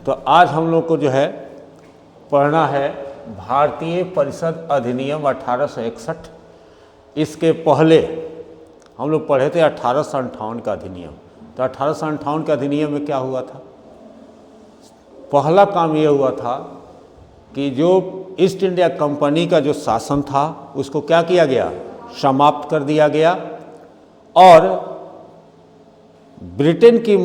तो आज हम लोग को जो है पढ़ना है भारतीय परिषद अधिनियम 1861। इसके पहले हम लोग पढ़े थे 1858 का अधिनियम। तो 1858 के अधिनियम में क्या हुआ था? पहला काम ये हुआ था कि जो ईस्ट इंडिया कंपनी का जो शासन था उसको क्या किया गया? समाप्त कर दिया गया। और ब्रिटेन की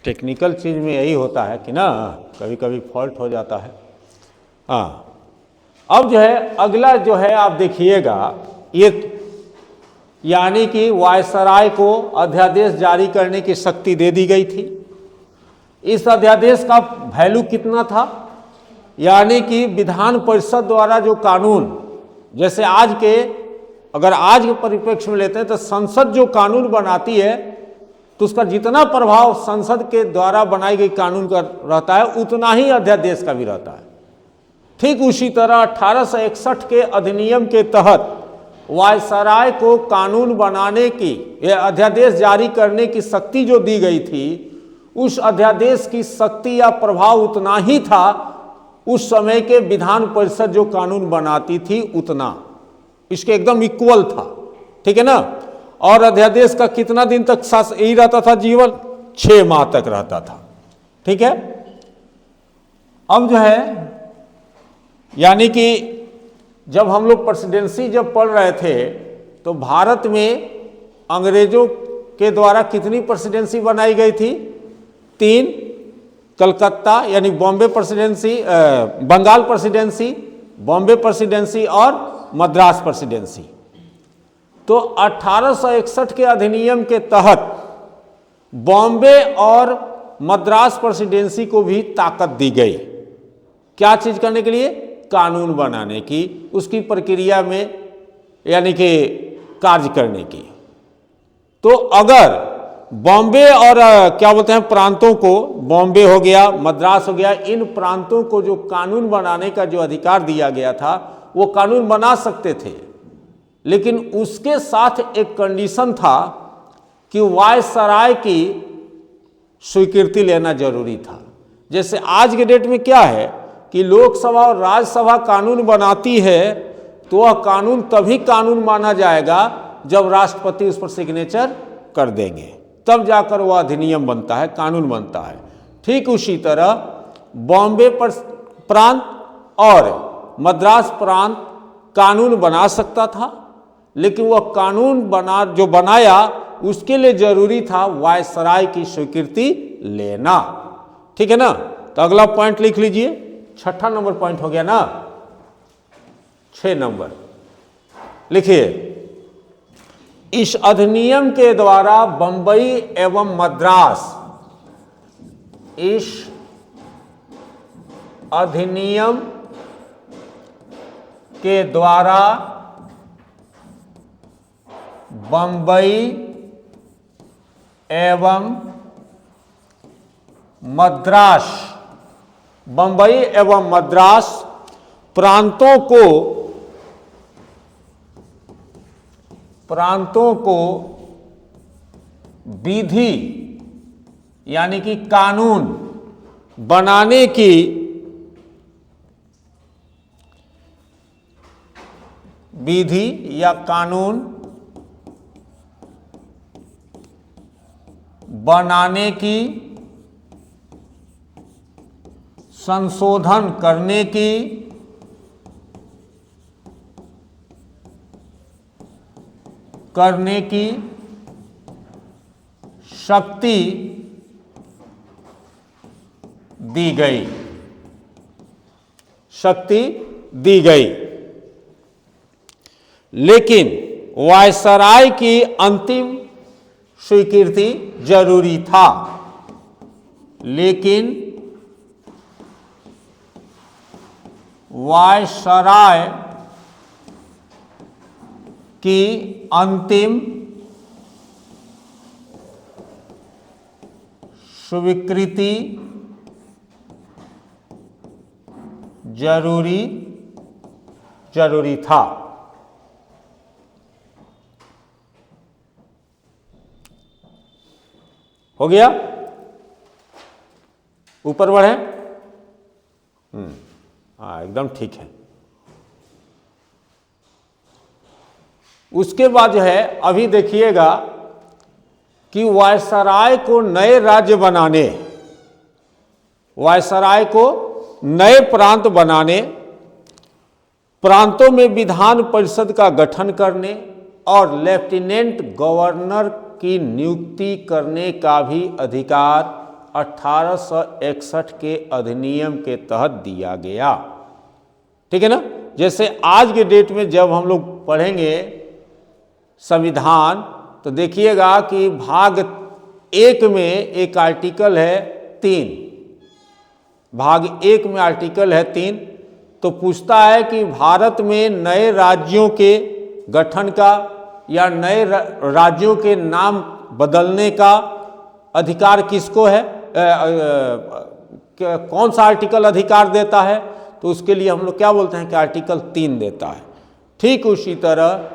टेक्निकल चीज़ में यही होता है कि ना कभी कभी फॉल्ट हो जाता है। हाँ, अब जो है अगला जो है आप देखिएगा, ये यानी कि वायसराय को अध्यादेश जारी करने की शक्ति दे दी गई थी। इस अध्यादेश का वैल्यू कितना था, यानी कि विधान परिषद द्वारा जो कानून, जैसे आज के अगर आज के परिप्रेक्ष्य में लेते हैं तो संसद जो कानून बनाती है तो उसका जितना प्रभाव संसद के द्वारा बनाई गई कानून का रहता है उतना ही अध्यादेश का भी रहता है। ठीक उसी तरह 1861 के अधिनियम के तहत वायसराय को कानून बनाने की या अध्यादेश जारी करने की शक्ति जो दी गई थी, उस अध्यादेश की शक्ति या प्रभाव उतना ही था उस समय के विधान परिषद जो कानून बनाती थी उतना, इसके एकदम इक्वल था। ठीक है ना। और अध्यादेश का कितना दिन तक यही रहता था जीवन, 6 माह तक रहता था। ठीक है। अब जो है यानी कि जब हम लोग प्रेसिडेंसी जब पढ़ रहे थे तो भारत में अंग्रेजों के द्वारा कितनी प्रेसिडेंसी बनाई गई थी, 3, कलकत्ता यानी Bombay presidency, Bengal presidency, Bombay presidency और मद्रास प्रेसिडेंसी। तो 1861 के अधिनियम के तहत बॉम्बे और मद्रास प्रेसिडेंसी को भी ताकत दी गई। क्या चीज करने के लिए, कानून बनाने की, उसकी प्रक्रिया में यानी कि कार्य करने की। तो अगर बॉम्बे और क्या बोलते हैं प्रांतों को, बॉम्बे हो गया, मद्रास हो गया, इन प्रांतों को जो कानून बनाने का जो अधिकार दिया गया था वो कानून बना सकते थे, लेकिन उसके साथ एक कंडीशन था कि वायसराय की स्वीकृति लेना जरूरी था। जैसे आज के डेट में क्या है कि लोकसभा और राज्यसभा कानून बनाती है तो वह कानून तभी कानून माना जाएगा जब राष्ट्रपति उस पर सिग्नेचर कर देंगे, तब जाकर वह अधिनियम बनता है, कानून बनता है। ठीक उसी तरह बॉम्बे प्रांत और मद्रास प्रांत कानून बना सकता था, लेकिन वह कानून जो बनाया उसके लिए जरूरी था वायसराय की स्वीकृति लेना। ठीक है ना। तो अगला पॉइंट लिख लीजिए, 6ठा नंबर पॉइंट हो गया ना। 6 नंबर लिखिए, इस अधिनियम के द्वारा बंबई एवं मद्रास, इस अधिनियम के द्वारा बंबई एवं मद्रास, बंबई एवं मद्रास प्रांतों को विधि यानी कि कानून बनाने की विधि या कानून बनाने की, संशोधन करने की, शक्ति दी गई, शक्ति दी गई। लेकिन वायसराय की अंतिम स्वीकृति जरूरी था, लेकिन वायसराय की अंतिम स्वीकृति जरूरी था। हो गया, ऊपर बढ़े। हाँ एकदम ठीक है। उसके बाद जो है अभी देखिएगा कि वायसराय को नए राज्य बनाने, वायसराय को नए प्रांत बनाने, प्रांतों में विधान परिषद का गठन करने और लेफ्टिनेंट गवर्नर की नियुक्ति करने का भी अधिकार 1861 के अधिनियम के तहत दिया गया। ठीक है ना। जैसे आज के डेट में जब हम लोग पढ़ेंगे संविधान तो देखिएगा कि भाग 1 में एक आर्टिकल है 3, भाग 1 में आर्टिकल है 3, तो पूछता है कि भारत में नए राज्यों के गठन का या नए राज्यों के नाम बदलने का अधिकार किसको है, कौन सा आर्टिकल अधिकार देता है, तो उसके लिए हम लोग क्या बोलते हैं कि आर्टिकल 3 देता है। ठीक उसी तरह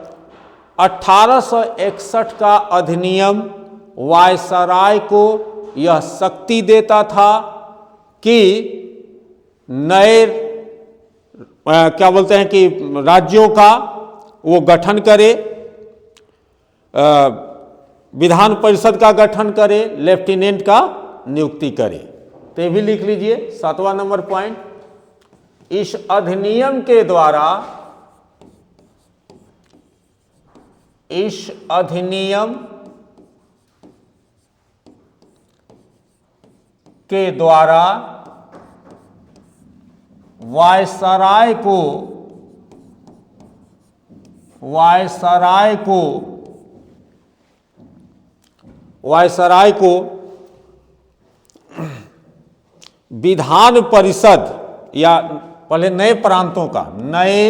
1861 का अधिनियम वायसराय को यह शक्ति देता था कि नए क्या बोलते हैं कि राज्यों का वो गठन करे, विधान परिषद का गठन करे, लेफ्टिनेंट का नियुक्ति करे। तो ये भी लिख लीजिए 7वां नंबर पॉइंट। इस अधिनियम के द्वारा, इस अधिनियम के द्वारा वायसराय को विधान परिषद या पहले नए प्रांतों का, नए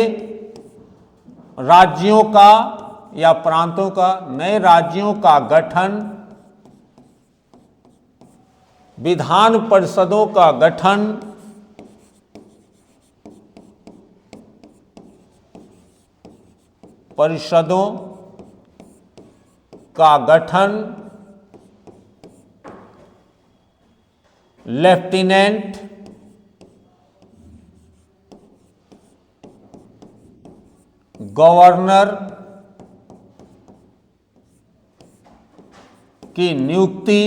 राज्यों का या प्रांतों का, नए राज्यों का गठन, विधान परिषदों का गठन, परिषदों का गठन, लेफ्टिनेंट गवर्नर की नियुक्ति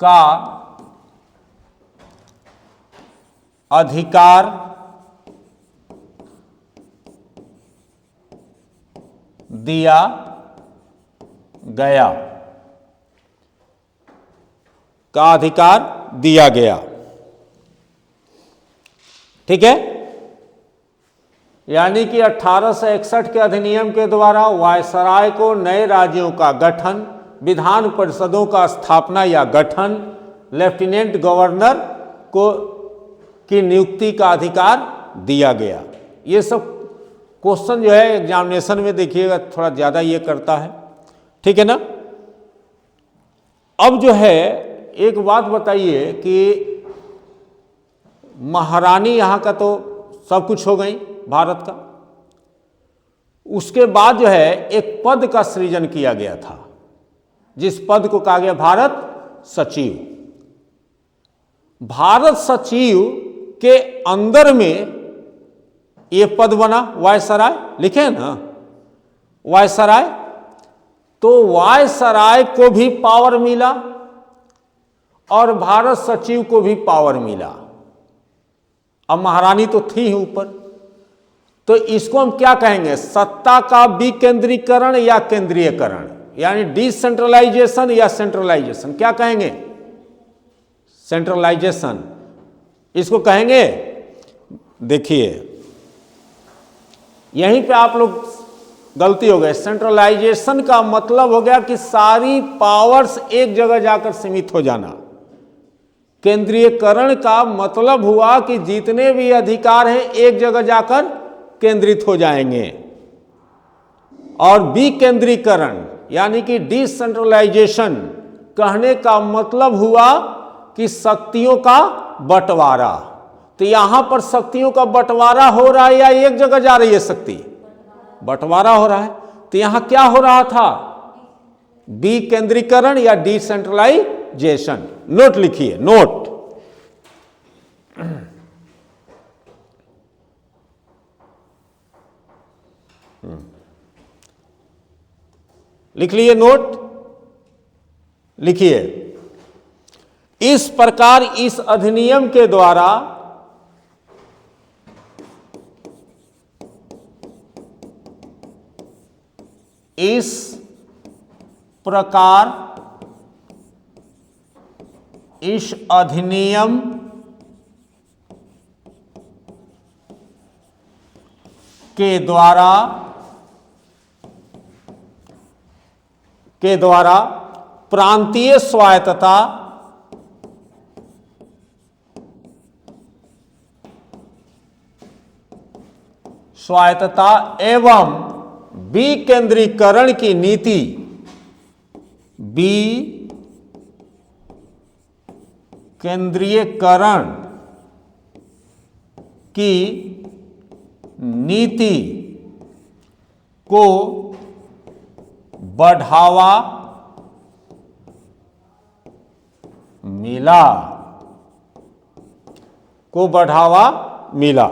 का अधिकार दिया गया, का अधिकार दिया गया। ठीक है। यानी कि 1861 के अधिनियम के द्वारा वायसराय को नए राज्यों का गठन, विधान परिषदों का स्थापना या गठन, लेफ्टिनेंट गवर्नर को की नियुक्ति का अधिकार दिया गया। ये सब क्वेश्चन जो है एग्जामिनेशन में देखिएगा थोड़ा ज़्यादा ये करता है। ठीक है ना। अब जो है एक बात बताइए कि महारानी यहाँ का तो सब कुछ हो गई भारत का, उसके बाद जो है एक पद का सृजन किया गया था जिस पद को कहा गया भारत सचिव। भारत सचिव के अंदर में ये पद बना वायसराय, लिखे हैं ना वायसराय। तो वायसराय को भी पावर मिला और भारत सचिव को भी पावर मिला। अब महारानी तो थी ही ऊपर, तो इसको हम क्या कहेंगे, सत्ता का विकेंद्रीकरण या केंद्रीयकरण, यानी डिसेंट्रलाइजेशन या सेंट्रलाइजेशन, क्या कहेंगे, सेंट्रलाइजेशन इसको कहेंगे। देखिए यहीं पे आप लोग गलती हो गए। सेंट्रलाइजेशन का मतलब हो गया कि सारी पावर्स एक जगह जाकर सीमित हो जाना। केंद्रीयकरण का मतलब हुआ कि जितने भी अधिकार हैं एक जगह जाकर केंद्रित हो जाएंगे। और विकेंद्रीकरण यानी कि डिसेंट्रलाइजेशन कहने का मतलब हुआ कि शक्तियों का बंटवारा। तो यहां पर शक्तियों का बंटवारा हो रहा है या एक जगह जा रही है शक्ति, बंटवारा हो रहा है। तो यहां क्या हो रहा था, विकेंद्रीकरण या डिसेंट्रलाइजेशन। नोट लिखिए, नोट। लिख लिए, नोट लिखिए। इस प्रकार इस अधिनियम के द्वारा प्रकार इस अधिनियम के द्वारा प्रांतीय स्वायत्तता एवं विकेंद्रीकरण की नीति विकेंद्रीकरण की नीति को बढ़ावा मिला।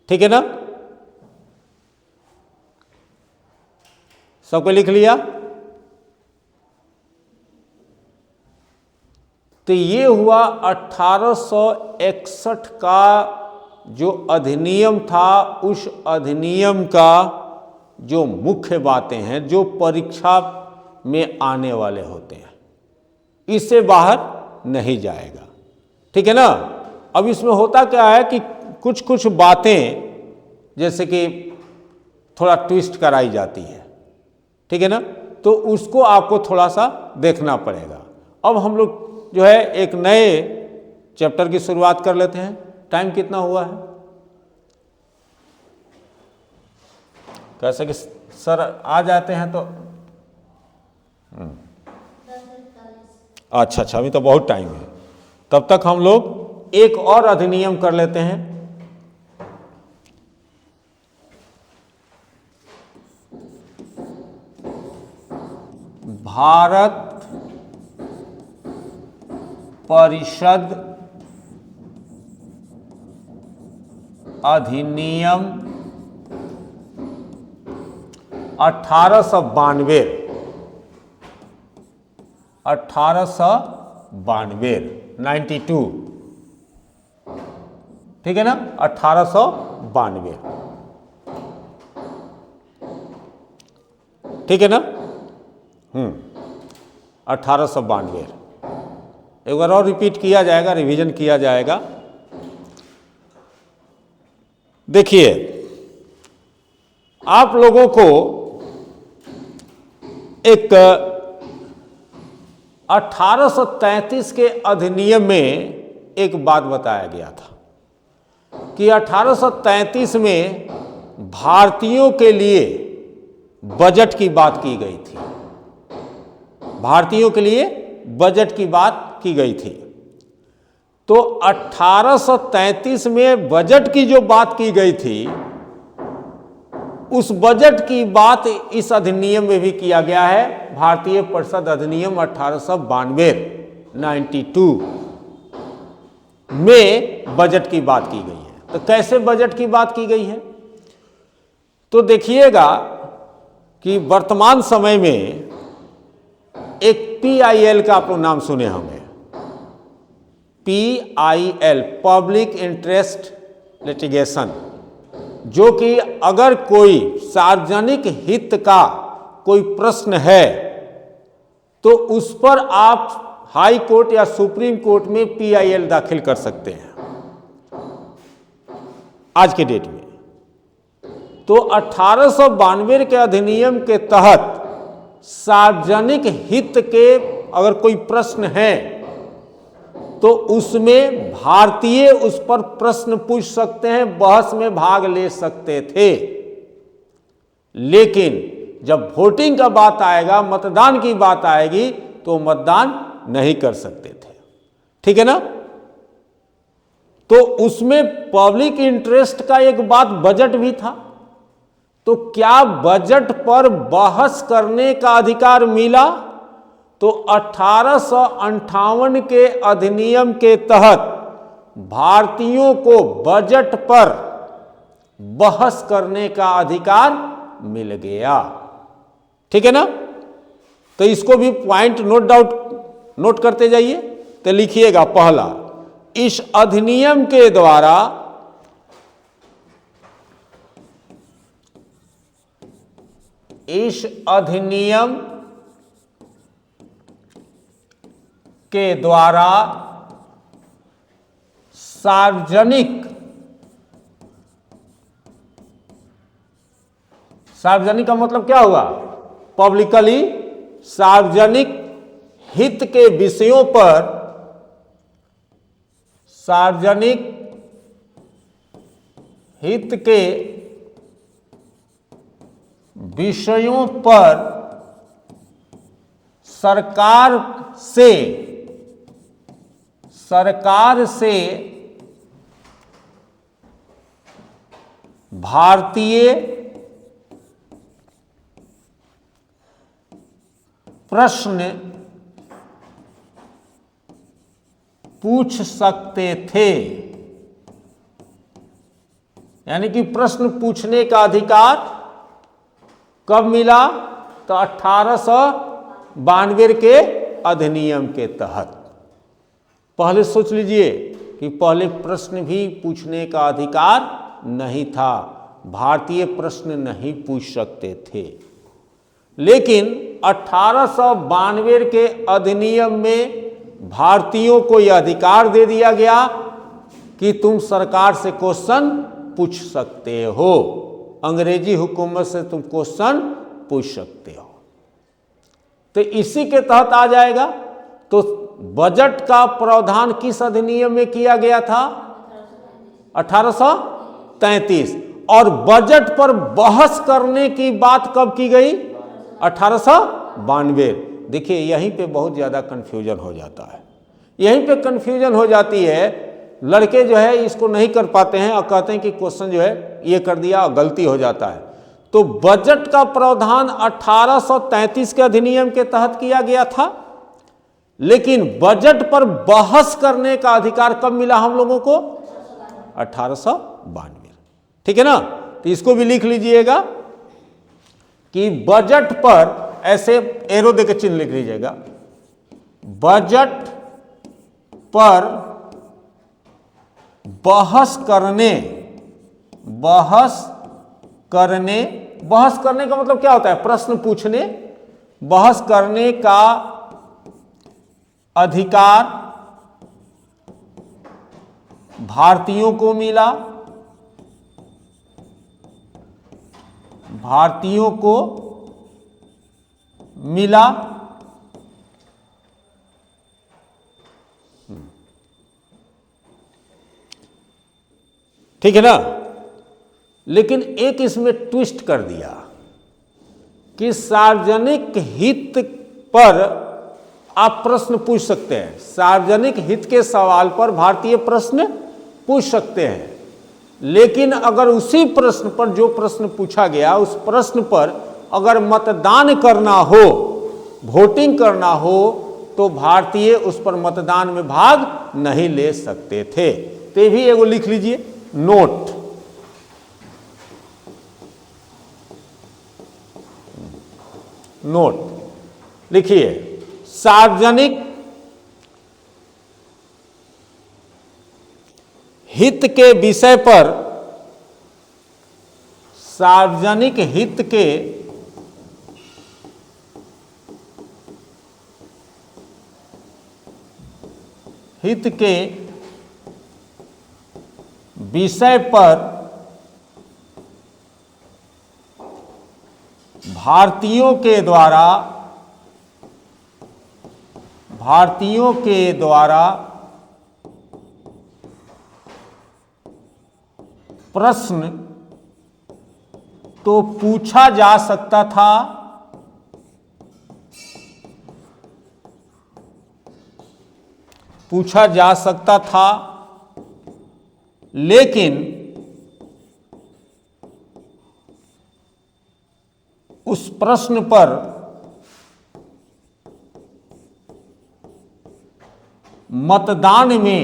ठीक है ना, सबको लिख लिया। तो ये हुआ 1861 का जो अधिनियम था, उस अधिनियम का जो मुख्य बातें हैं जो परीक्षा में आने वाले होते हैं, इससे बाहर नहीं जाएगा। ठीक है ना। अब इसमें होता क्या है कि कुछ कुछ बातें जैसे कि थोड़ा ट्विस्ट कराई जाती है, ठीक है ना, तो उसको आपको थोड़ा सा देखना पड़ेगा। अब हम लोग जो है एक नए चैप्टर की शुरुआत कर लेते हैं। टाइम कितना हुआ है? कैसे कि सर आ जाते हैं तो अच्छा, अभी तो बहुत टाइम है। तब तक हम लोग एक और अधिनियम कर लेते हैं। भारत परिषद अधिनियम 1892 92, ठीक है ना, 1892, ठीक है ना। 1892 एक बार और रिपीट किया जाएगा, रिवीजन किया जाएगा। देखिए, आप लोगों को एक 1833 के अधिनियम में एक बात बताया गया था कि 1833 में भारतीयों के लिए बजट की बात की गई थी। भारतीयों के लिए बजट की बात की गई थी। तो 1833 में बजट की जो बात की गई थी, उस बजट की बात इस अधिनियम में भी किया गया है। भारतीय परिषद अधिनियम 1892 में बजट की बात की गई है। तो कैसे बजट की बात की गई है? तो देखिएगा कि वर्तमान समय में एक PIL का आप लोग नाम सुने होंगे। PIL, पब्लिक इंटरेस्ट लिटिगेशन, जो कि अगर कोई सार्वजनिक हित का कोई प्रश्न है तो उस पर आप हाई कोर्ट या सुप्रीम कोर्ट में PIL दाखिल कर सकते हैं आज के डेट में। तो 1892 के अधिनियम के तहत सार्वजनिक हित के अगर कोई प्रश्न है तो उसमें भारतीय उस पर प्रश्न पूछ सकते हैं, बहस में भाग ले सकते थे। लेकिन जब वोटिंग का बात आएगा, मतदान की बात आएगी, तो मतदान नहीं कर सकते थे। ठीक है ना। तो उसमें पब्लिक इंटरेस्ट का एक बात बजट भी था। तो क्या बजट पर बहस करने का अधिकार मिला? तो 1858 के अधिनियम के तहत भारतीयों को बजट पर बहस करने का अधिकार मिल गया। ठीक है ना। तो इसको भी पॉइंट नोट करते जाइए। तो लिखिएगा, पहला, इस अधिनियम के द्वारा इस अधिनियम के द्वारा सार्वजनिक का मतलब क्या हुआ? पब्लिकली सार्वजनिक हित के विषयों पर, सार्वजनिक हित के विषयों पर सरकार से भारतीय प्रश्न पूछ सकते थे। यानी कि प्रश्न पूछने का अधिकार कब मिला? तो 1892 के अधिनियम के तहत। पहले सोच लीजिए कि पहले प्रश्न भी पूछने का अधिकार नहीं था, भारतीय प्रश्न नहीं पूछ सकते थे। लेकिन 1892 के अधिनियम में भारतीयों को यह अधिकार दे दिया गया कि तुम सरकार से क्वेश्चन पूछ सकते हो, अंग्रेजी हुकूमत से तुम क्वेश्चन पूछ सकते हो। तो इसी के तहत आ जाएगा। तो बजट का प्रावधान किस अधिनियम में किया गया था? 1833। और बजट पर बहस करने की बात कब की गई? 1892। देखिए यहीं पे बहुत ज़्यादा कन्फ्यूजन हो जाता है, यहीं पे कन्फ्यूजन हो जाती है। लड़के जो है इसको नहीं कर पाते हैं और कहते हैं कि क्वेश्चन जो है ये कर दिया और गलती हो जाता है। तो बजट का प्रावधान 1833 के अधिनियम के तहत किया गया था, लेकिन बजट पर बहस करने का अधिकार कब मिला हम लोगों को? 1892। ठीक है ना? तो इसको भी लिख लीजिएगा कि बजट पर, ऐसे एरो देकर चिन्ह लिख लीजिएगा, बजट पर बहस करने का मतलब क्या होता है? प्रश्न पूछने, बहस करने का अधिकार भारतीयों को मिला, ठीक है ना? लेकिन एक इसमें ट्विस्ट कर दिया कि सार्वजनिक हित पर आप प्रश्न पूछ सकते हैं, सार्वजनिक हित के सवाल पर भारतीय प्रश्न पूछ सकते हैं। लेकिन अगर उसी प्रश्न पर, जो प्रश्न पूछा गया उस प्रश्न पर अगर मतदान करना हो, वोटिंग करना हो, तो भारतीय उस पर मतदान में भाग नहीं ले सकते थे। तो ये भी एगो लिख लीजिए, नोट। लिखिए, सार्वजनिक हित के विषय पर, सार्वजनिक हित के विषय पर भारतीयों के द्वारा प्रश्न तो पूछा जा सकता था, लेकिन उस प्रश्न पर मतदान में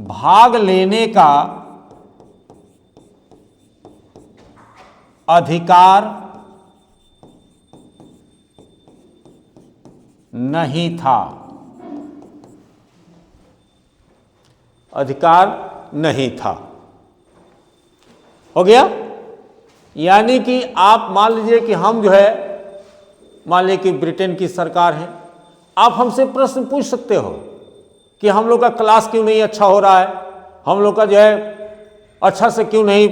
भाग लेने का अधिकार नहीं था, अधिकार नहीं था। हो गया। यानी कि आप मान लीजिए कि हम जो है, मान लीजिए कि ब्रिटेन की सरकार है, आप हमसे प्रश्न पूछ सकते हो कि हम लोग का क्लास क्यों नहीं अच्छा हो रहा है, हम लोग का जो है अच्छा से क्यों नहीं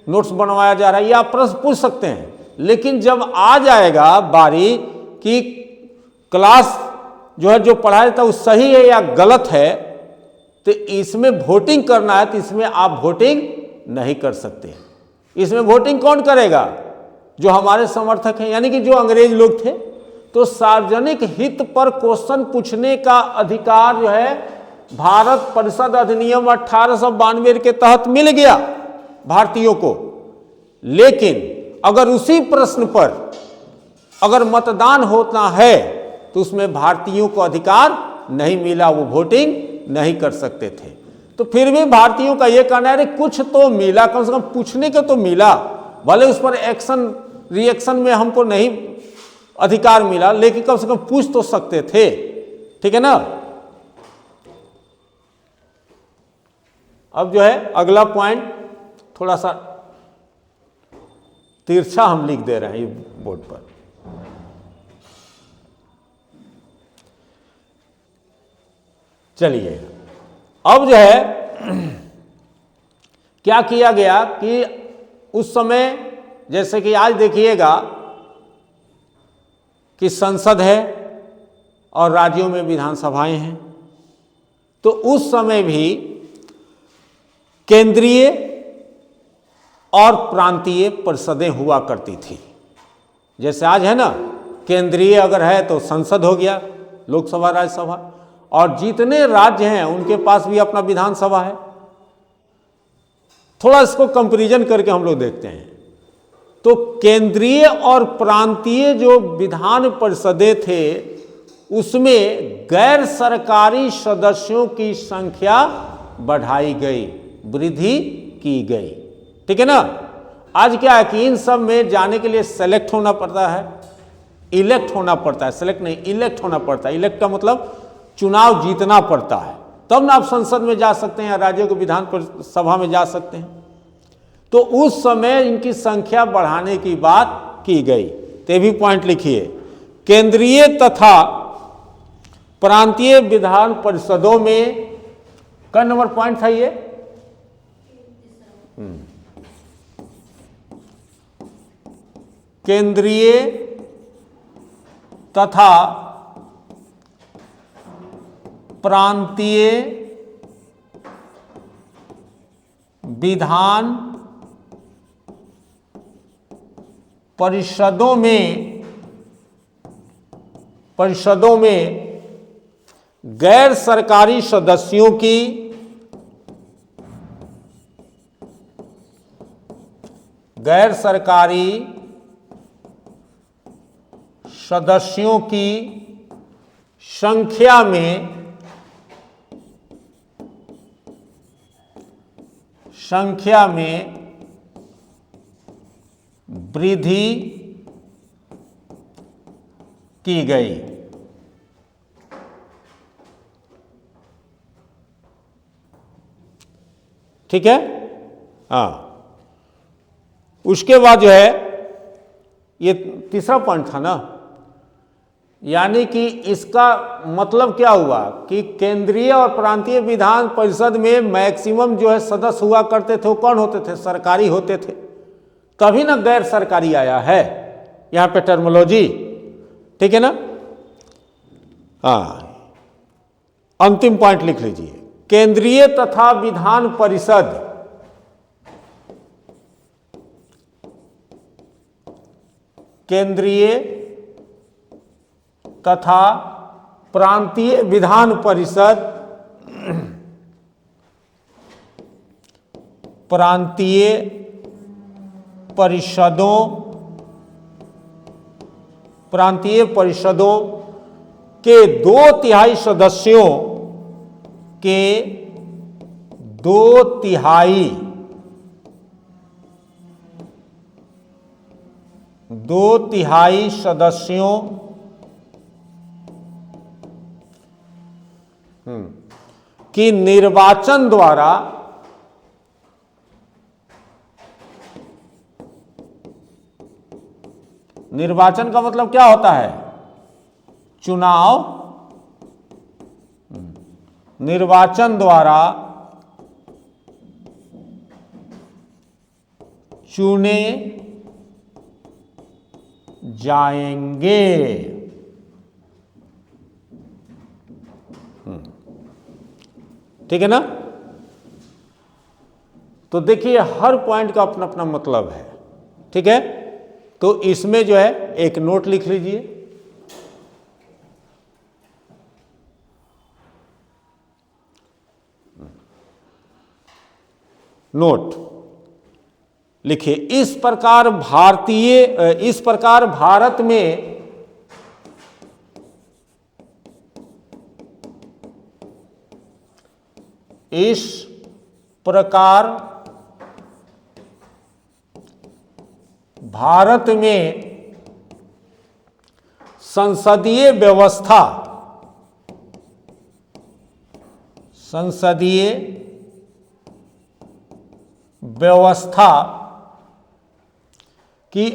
नोट्स बनवाया जा रहा है, ये आप प्रश्न पूछ सकते हैं। लेकिन जब आ जाएगा बारी कि क्लास जो है जो पढ़ाया था वो सही है या गलत है, तो इसमें वोटिंग करना है, तो इसमें आप वोटिंग नहीं कर सकते। इसमें वोटिंग कौन करेगा? जो हमारे समर्थक हैं, यानी कि जो अंग्रेज लोग थे। तो सार्वजनिक हित पर क्वेश्चन पूछने का अधिकार जो है भारत परिषद अधिनियम 1892 के तहत मिल गया भारतीयों को। लेकिन अगर उसी प्रश्न पर अगर मतदान होता है तो उसमें भारतीयों को अधिकार नहीं मिला, वो वोटिंग नहीं कर सकते थे। तो फिर भी भारतीयों का यह कहना है कुछ तो मिला, कम से कम पूछने को तो मिला, भले उस पर एक्शन रिएक्शन में हमको नहीं अधिकार मिला, लेकिन कम से कम पूछ तो सकते थे। ठीक है ना। अब जो है अगला पॉइंट थोड़ा सा तिरछा हम लिख दे रहे हैं ये बोर्ड पर। चलिए, अब जो है क्या किया गया कि उस समय, जैसे कि आज देखिएगा कि संसद है और राज्यों में विधानसभाएं हैं, तो उस समय भी केंद्रीय और प्रांतीय परिषदें हुआ करती थी। जैसे आज है ना, केंद्रीय अगर है तो संसद हो गया, लोकसभा राज्यसभा, और जितने राज्य हैं उनके पास भी अपना विधानसभा है। थोड़ा इसको कंपैरिजन करके हम लोग देखते हैं। तो केंद्रीय और प्रांतीय जो विधान परिषदें थे उसमें गैर सरकारी सदस्यों की संख्या बढ़ाई गई, वृद्धि की गई। ठीक है ना। आज क्या है कि इन सब में जाने के लिए सेलेक्ट होना पड़ता है, इलेक्ट होना पड़ता है, सेलेक्ट नहीं इलेक्ट होना पड़ता है। इलेक्ट का मतलब चुनाव जीतना पड़ता है, तब ना आप संसद में जा सकते हैं या राज्यों के विधान सभा में जा सकते हैं। तो उस समय इनकी संख्या बढ़ाने की बात की गई। ते भी पॉइंट लिखिए, केंद्रीय तथा प्रांतीय विधान परिषदों में का नंबर पॉइंट था ये, केंद्रीय तथा प्रांतीय विधान परिषदों में गैर सरकारी सदस्यों की संख्या में वृद्धि की गई। ठीक है। हाँ, उसके बाद जो है ये तीसरा पॉइंट था ना, यानी कि इसका मतलब क्या हुआ कि केंद्रीय और प्रांतीय विधान परिषद में मैक्सिमम जो है सदस्य हुआ करते थे वो कौन होते थे? सरकारी होते थे। तभी ना गैर सरकारी आया है यहां पे टर्मोलॉजी। ठीक है ना। हाँ, अंतिम पॉइंट लिख लीजिए, केंद्रीय तथा विधान परिषद केंद्रीय तथा प्रांतीय विधान परिषद प्रांतीय परिषदों के 2/3 सदस्यों के 2/3 सदस्यों की निर्वाचन द्वारा निर्वाचन का मतलब क्या होता है? चुनाव। निर्वाचन द्वारा चुने जाएंगे। ठीक है ना? तो देखिए हर पॉइंट का अपना अपना मतलब है। ठीक है, तो इसमें जो है एक नोट लिख लीजिए। नोट लिखिए, इस प्रकार भारत में इस प्रकार भारत में संसदीय व्यवस्था की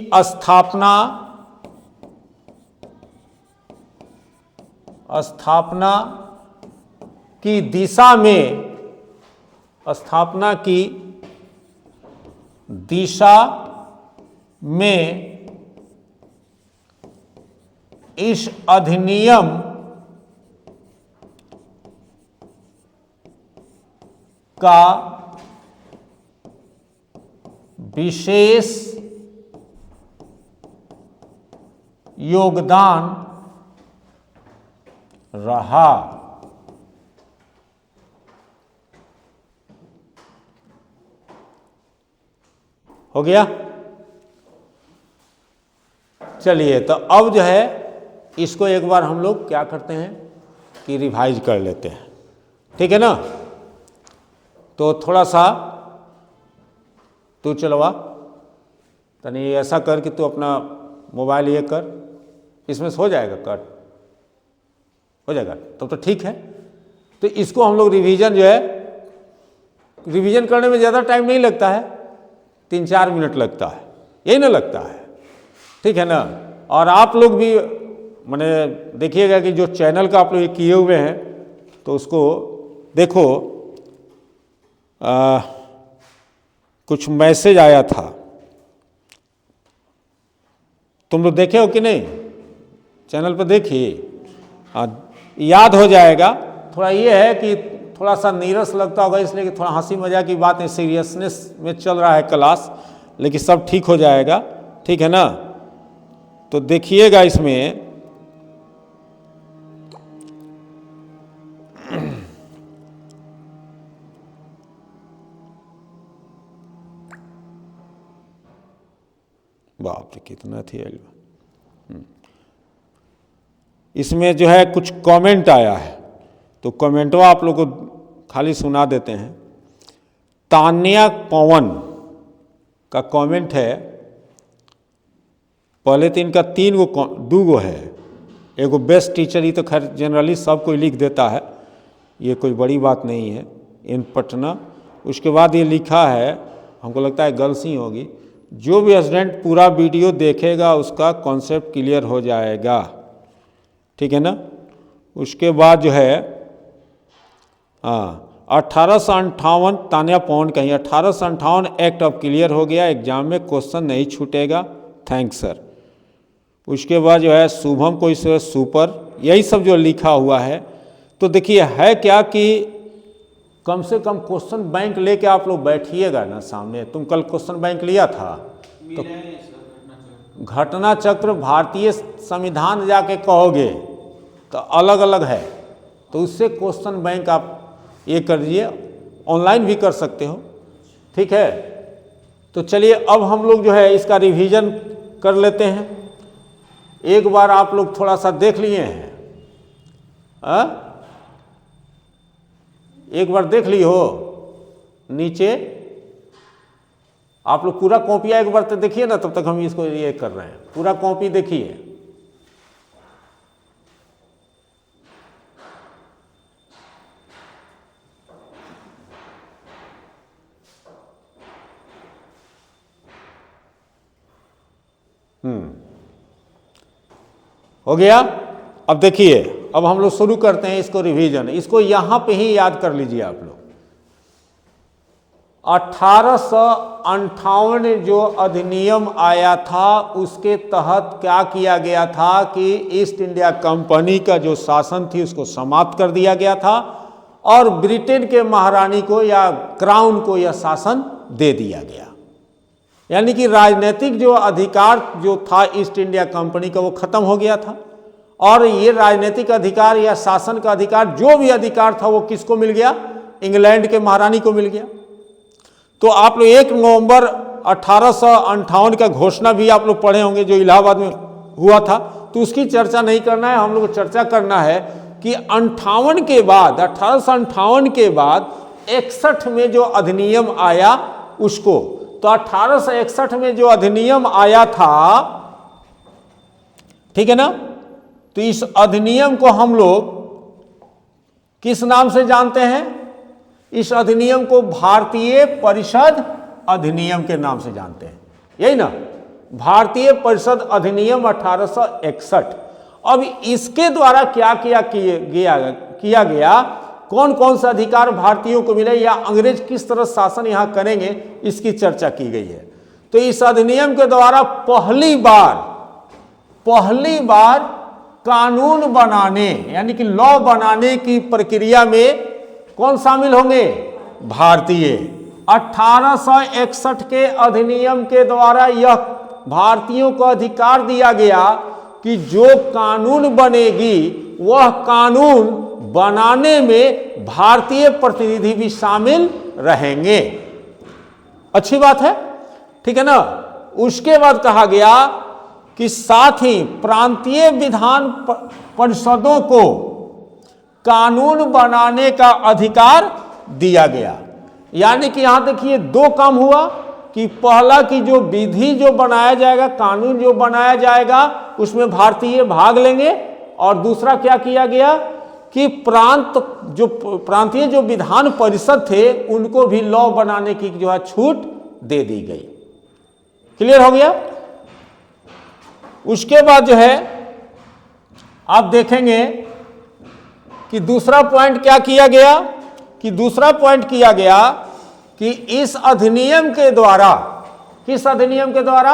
स्थापना की दिशा में इस अधिनियम का विशेष योगदान रहा। हो गया? चलिए, तो अब जो है इसको एक बार हम लोग क्या करते हैं कि रिवाइज कर लेते हैं। ठीक है ना? तो थोड़ा सा तू चलवा, तनी ऐसा कर कि तू अपना मोबाइल ये कर, इसमें से हो जाएगा, कट हो जाएगा तब तो ठीक है। तो इसको हम लोग रिवीजन जो है, रिवीजन करने में ज़्यादा टाइम नहीं लगता है, 3-4 मिनट लगता है, यही ना लगता है। ठीक है ना? और आप लोग भी मैंने देखिएगा कि जो चैनल का आप लोग किए हुए हैं तो उसको देखो, कुछ मैसेज आया था, तुम लोग देखे हो कि नहीं? चैनल पर देखिए, याद हो जाएगा। थोड़ा ये है कि थोड़ा सा नीरस लगता होगा, इसलिए कि थोड़ा हंसी मजाक की बात है, सीरियसनेस में चल रहा है क्लास, लेकिन सब ठीक हो जाएगा। ठीक है ना? तो देखिएगा इसमें बाप रे कितना थी। इसमें जो है कुछ कमेंट आया है, तो कमेंटवा आप लोग को खाली सुना देते हैं। तान्या पवन का कमेंट है, पहले तो इनका 2 है। एगो बेस्ट टीचर, ये तो खैर जनरली सब कोई लिख देता है, ये कोई बड़ी बात नहीं है, इन पटना। उसके बाद ये लिखा है, हमको लगता है गर्ल्स ही होगी, जो भी स्टूडेंट पूरा वीडियो देखेगा उसका कॉन्सेप्ट क्लियर हो जाएगा। ठीक है ना? उसके बाद जो है 1858, तान्या पवन कहीं 1858 एक्ट अब क्लियर हो गया, एग्जाम में क्वेश्चन नहीं छूटेगा, थैंक्स सर। उसके बाद जो है शुभम को इस सुपर, यही सब जो लिखा हुआ है। तो देखिए है क्या कि कम से कम क्वेश्चन बैंक लेके आप लोग बैठिएगा ना सामने। तुम कल क्वेश्चन बैंक लिया था? तो घटना चक्र भारतीय संविधान जाके कहोगे तो अलग अलग है, तो उससे क्वेश्चन बैंक आप ये कर दीजिए, ऑनलाइन भी कर सकते हो। ठीक है? तो चलिए अब हम लोग जो है इसका रिवीजन कर लेते हैं। एक बार आप लोग थोड़ा सा देख लिए हैं, एक बार देख ली हो नीचे, आप लोग पूरा कॉपियाँ एक बार तो देखिए ना, तब तक हम इसको ये कर रहे हैं, पूरा कॉपी देखिए। हो गया। अब देखिए, अब हम लोग शुरू करते हैं इसको रिवीजन। इसको यहां पे ही याद कर लीजिए आप लोग। 1858 जो अधिनियम आया था उसके तहत क्या किया गया था कि ईस्ट इंडिया कंपनी का जो शासन थी उसको समाप्त कर दिया गया था और ब्रिटेन के महारानी को या क्राउन को यह शासन दे दिया गया। यानी कि राजनीतिक जो अधिकार जो था ईस्ट इंडिया कंपनी का वो खत्म हो गया था और ये राजनीतिक अधिकार या शासन का अधिकार जो भी अधिकार था वो किसको मिल गया? इंग्लैंड के महारानी को मिल गया। तो आप लोग 1 नवंबर 1858 का घोषणा भी आप लोग पढ़े होंगे जो इलाहाबाद में हुआ था, तो उसकी चर्चा नहीं करना है। हम लोग को चर्चा करना है कि 58 के बाद 1858 के बाद 61 में जो अधिनियम आया उसको, तो 1861 में जो अधिनियम आया था, ठीक है ना, तो इस अधिनियम को हम लोग किस नाम से जानते हैं? इस अधिनियम को भारतीय परिषद अधिनियम के नाम से जानते हैं, यही ना, भारतीय परिषद अधिनियम 1861। अब इसके द्वारा क्या किया गया, कौन कौन सा अधिकार भारतीयों को मिले या अंग्रेज किस तरह शासन यहां करेंगे, इसकी चर्चा की गई है। तो इस अधिनियम के द्वारा पहली बार कानून बनाने यानी कि लॉ बनाने की प्रक्रिया में कौन शामिल होंगे? भारतीय। 1861 के अधिनियम के द्वारा यह भारतीयों को अधिकार दिया गया कि जो कानून बनेगी वह कानून बनाने में भारतीय प्रतिनिधि भी शामिल रहेंगे। अच्छी बात है, ठीक है ना। उसके बाद कहा गया कि साथ ही प्रांतीय विधान परिषदों को कानून बनाने का अधिकार दिया गया। यानी कि यहां देखिए 2 काम हुआ कि पहला कि जो विधि जो बनाया जाएगा, कानून जो बनाया जाएगा उसमें भारतीय भाग लेंगे, और दूसरा क्या किया गया कि प्रांतीय जो विधान परिषद थे उनको भी लॉ बनाने की जो है छूट दे दी गई। क्लियर हो गया। उसके बाद जो है आप देखेंगे कि दूसरा पॉइंट क्या किया गया कि इस अधिनियम के द्वारा, किस अधिनियम के द्वारा?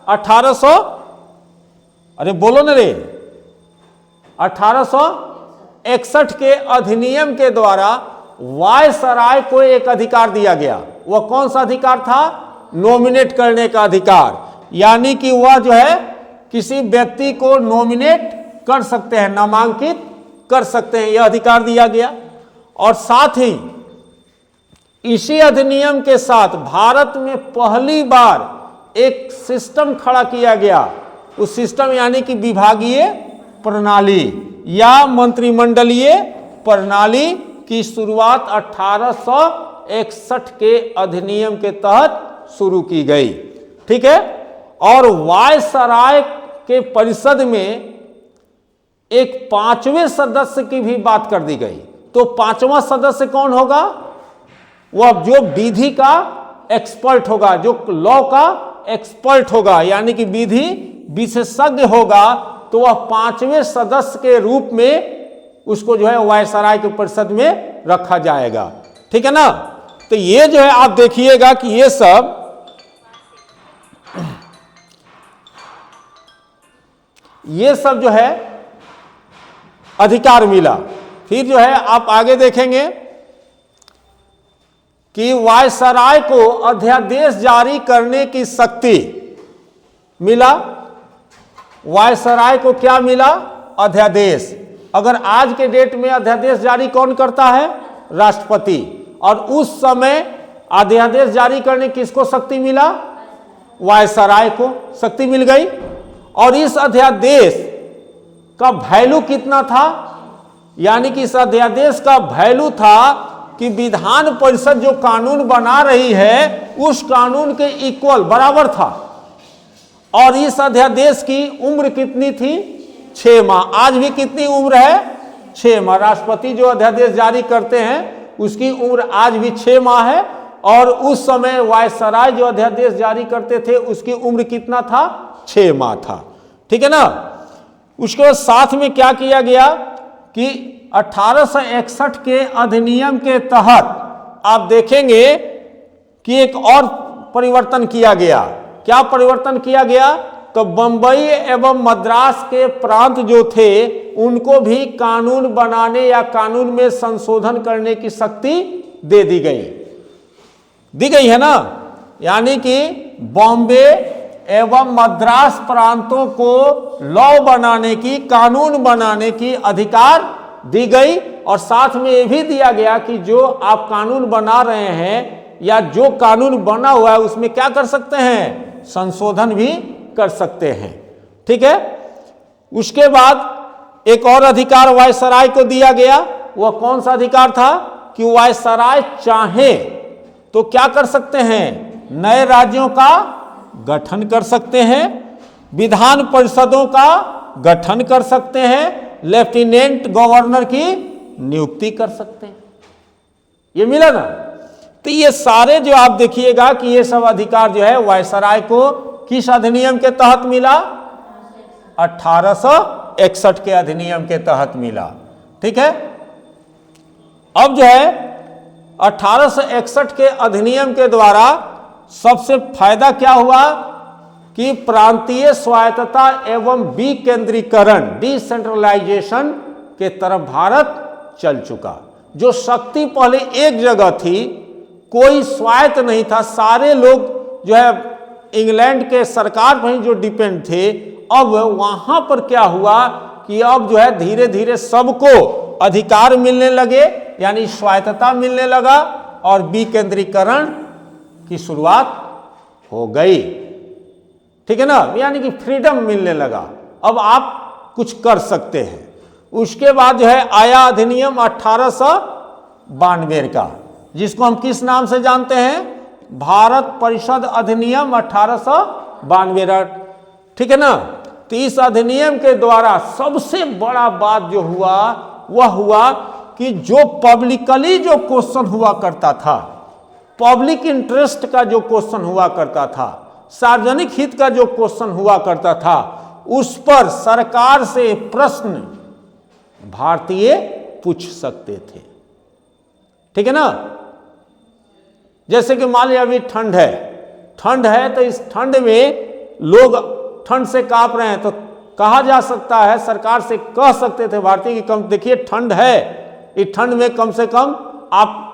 1861 के अधिनियम के द्वारा वायसराय को एक अधिकार दिया गया। वह कौन सा अधिकार था? नॉमिनेट करने का अधिकार। यानी कि वह जो है किसी व्यक्ति को नॉमिनेट कर सकते हैं, नामांकित कर सकते हैं, यह अधिकार दिया गया। और साथ ही इसी अधिनियम के साथ भारत में पहली बार एक सिस्टम खड़ा किया गया। उस सिस्टम यानी कि विभागीय प्रणाली या मंत्रिमंडलीय प्रणाली की शुरुआत 1861 के अधिनियम के तहत शुरू की गई। ठीक है। और वायसराय के परिषद में एक 5वें सदस्य की भी बात कर दी गई। तो 5वां सदस्य कौन होगा? वह जो विधि का एक्सपर्ट होगा, जो लॉ का एक्सपर्ट होगा, यानी कि विधि विशेषज्ञ होगा। तो वह 5वें सदस्य के रूप में उसको जो है वायसराय के परिषद में रखा जाएगा। ठीक है ना। तो ये जो है आप देखिएगा कि ये सब जो है अधिकार मिला। फिर जो है आप आगे देखेंगे कि वायसराय को अध्यादेश जारी करने की शक्ति मिला। वायसराय को क्या मिला? अध्यादेश। अगर आज के डेट में अध्यादेश जारी कौन करता है? राष्ट्रपति। और उस समय अध्यादेश जारी करने किसको शक्ति मिला? वायसराय को शक्ति मिल गई। और इस अध्यादेश का वैल्यू कितना था? यानी कि इस अध्यादेश का वैल्यू था कि विधान परिषद जो कानून बना रही है उस कानून के इक्वल बराबर था। और इस अध्यादेश की उम्र कितनी थी? 6 माह। आज भी कितनी उम्र है? 6 माह। राष्ट्रपति जो अध्यादेश जारी करते हैं उसकी उम्र आज भी 6 माह है। और उस समय वायसराय जो अध्यादेश जारी करते थे उसकी उम्र कितना था? 6 माह था। ठीक है ना। उसके बाद साथ में क्या किया गया कि 1861 के अधिनियम के तहत आप देखेंगे कि एक और परिवर्तन किया गया। क्या परिवर्तन किया गया? तो बंबई एवं मद्रास के प्रांत जो थे उनको भी कानून बनाने या कानून में संशोधन करने की शक्ति दे दी गई है ना। यानी कि बॉम्बे एवं मद्रास प्रांतों को लॉ बनाने की, कानून बनाने की अधिकार दी गई। और साथ में ये भी दिया गया कि जो आप कानून बना रहे हैं या जो कानून बना हुआ है उसमें क्या कर सकते हैं? संशोधन भी कर सकते हैं। ठीक है। उसके बाद एक और अधिकार वायसराय को दिया गया। वह कौन सा अधिकार था? कि वायसराय चाहे तो क्या कर सकते हैं? नए राज्यों का गठन कर सकते हैं, विधान परिषदों का गठन कर सकते हैं, लेफ्टिनेंट गवर्नर की नियुक्ति कर सकते हैं। ये मिला ना। तो ये सारे जो आप देखिएगा कि ये सब अधिकार जो है वायसराय को किस अधिनियम के तहत मिला? 1861 के अधिनियम के तहत मिला। ठीक है। अब जो है 1861 के अधिनियम के द्वारा सबसे फायदा क्या हुआ कि प्रांतीय स्वायत्तता एवं विकेंद्रीकरण, डिसेंट्रलाइजेशन के तरफ भारत चल चुका। जो शक्ति पहले एक जगह थी, कोई स्वायत्त नहीं था, सारे लोग जो है इंग्लैंड के सरकार पर ही जो डिपेंड थे, अब वहां पर क्या हुआ कि अब जो है धीरे धीरे सबको अधिकार मिलने लगे, यानी स्वायत्तता मिलने लगा और विकेंद्रीकरण की शुरुआत हो गई। ठीक है ना। यानी कि फ्रीडम मिलने लगा, अब आप कुछ कर सकते हैं। उसके बाद जो है आया अधिनियम 1892 का, जिसको हम किस नाम से जानते हैं? भारत परिषद अधिनियम 1892। ठीक है ना। तो इस अधिनियम के द्वारा सबसे बड़ा बात जो हुआ वह हुआ कि जो पब्लिकली जो क्वेश्चन हुआ करता था, पब्लिक इंटरेस्ट का जो क्वेश्चन हुआ करता था, सार्वजनिक हित का जो क्वेश्चन हुआ करता था, उस पर सरकार से प्रश्न भारतीय पूछ सकते थे। ठीक है ना। जैसे कि मान लिया अभी ठंड है तो इस ठंड में लोग ठंड से कांप रहे हैं, तो कहा जा सकता है, सरकार से कह सकते थे भारतीय कि कम देखिए ठंड है, इस ठंड में कम से कम आप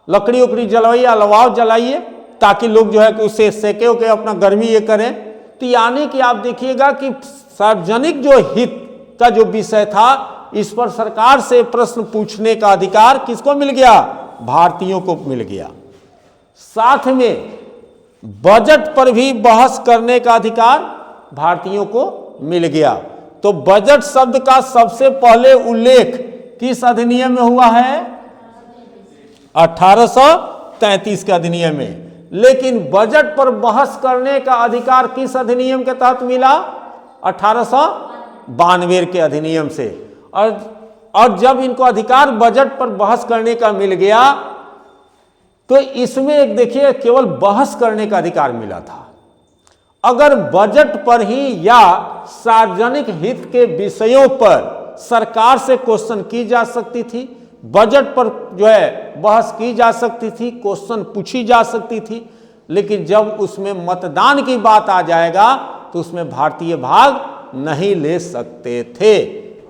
लकड़ी उकड़ी जलाइए, अलाव जलाइए, ताकि लोग जो है कि उससे सेके होके अपना गर्मी ये करें। तो यानी कि आप देखिएगा कि सार्वजनिक जो हित का जो विषय था, इस पर सरकार से प्रश्न पूछने का अधिकार किसको मिल गया? भारतीयों को मिल गया। साथ में बजट पर भी बहस करने का अधिकार भारतीयों को मिल गया। तो बजट शब्द का सबसे पहले उल्लेख किस अधिनियम में हुआ है? 1833 के अधिनियम में। लेकिन बजट पर बहस करने का अधिकार किस अधिनियम के तहत मिला? 1892 के अधिनियम से। और जब इनको अधिकार बजट पर बहस करने का मिल गया, तो इसमें एक देखिए केवल बहस करने का अधिकार मिला था। अगर बजट पर ही या सार्वजनिक हित के विषयों पर सरकार से क्वेश्चन की जा सकती थी, बजट पर जो है बहस की जा सकती थी, क्वेश्चन पूछी जा सकती थी। लेकिन जब उसमें मतदान की बात आ जाएगा तो उसमें भारतीय भाग नहीं ले सकते थे।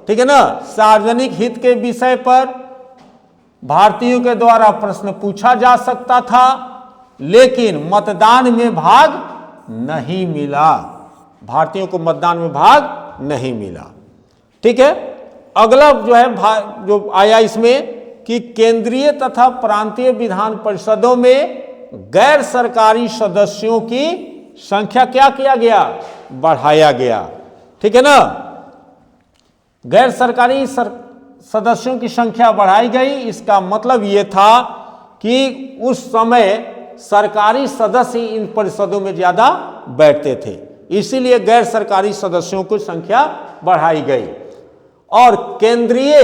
ठीक है ना। सार्वजनिक हित के विषय पर भारतीयों के द्वारा प्रश्न पूछा जा सकता था, लेकिन मतदान में भाग नहीं मिला। भारतीयों को मतदान में भाग नहीं मिला। ठीक है। अगला जो है जो आया इसमें कि केंद्रीय तथा प्रांतीय विधान परिषदों में गैर सरकारी सदस्यों की संख्या क्या किया गया? बढ़ाया गया। ठीक है ना। गैर सरकारी सदस्यों की संख्या बढ़ाई गई। इसका मतलब ये था कि उस समय सरकारी सदस्य ही इन परिषदों में ज्यादा बैठते थे, इसीलिए गैर सरकारी सदस्यों की संख्या बढ़ाई गई। और केंद्रीय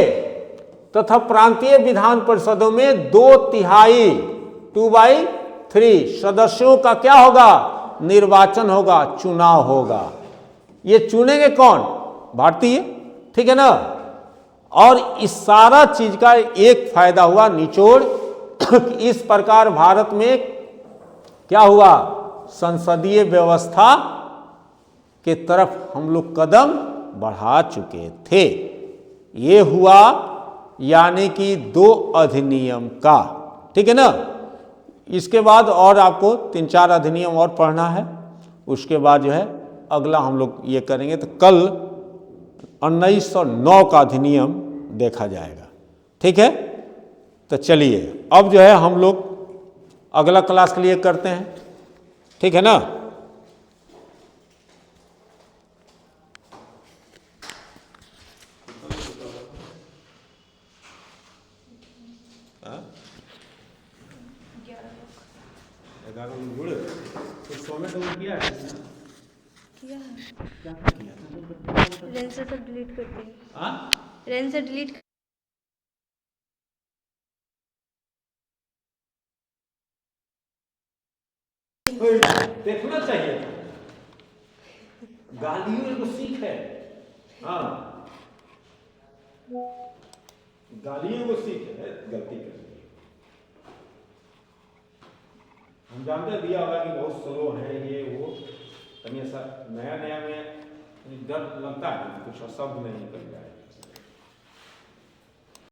तथा प्रांतीय विधान परिषदों में 2/3 2/3 सदस्यों का क्या होगा? निर्वाचन होगा, चुनाव होगा। ये चुनेंगे कौन? भारतीय, ठीक है ना। और इस सारा चीज का एक फायदा हुआ निचोड़, इस प्रकार भारत में क्या हुआ, संसदीय व्यवस्था के तरफ हम लोग कदम बढ़ा चुके थे। ये हुआ यानी कि 2 अधिनियम का, ठीक है ना। इसके बाद और आपको 3-4 अधिनियम और पढ़ना है, उसके बाद जो है अगला हम लोग ये करेंगे। तो कल 1909 का अधिनियम देखा जाएगा, ठीक है। तो चलिए अब जो है हम लोग अगला क्लास के लिए करते हैं, ठीक है ना। किया है क्या किया था? रेन से सब डिलीट करते हैं, रेन से डिलीट। देखना चाहिए, गालियों को सीख है। हाँ, गालियों को सीख है, गलती कर हम जानते दिया होगा कि बहुत स्लो है ये वो, कहीं ऐसा नया नया में डर लगता है कुछ शब्द नहीं निकल जाए।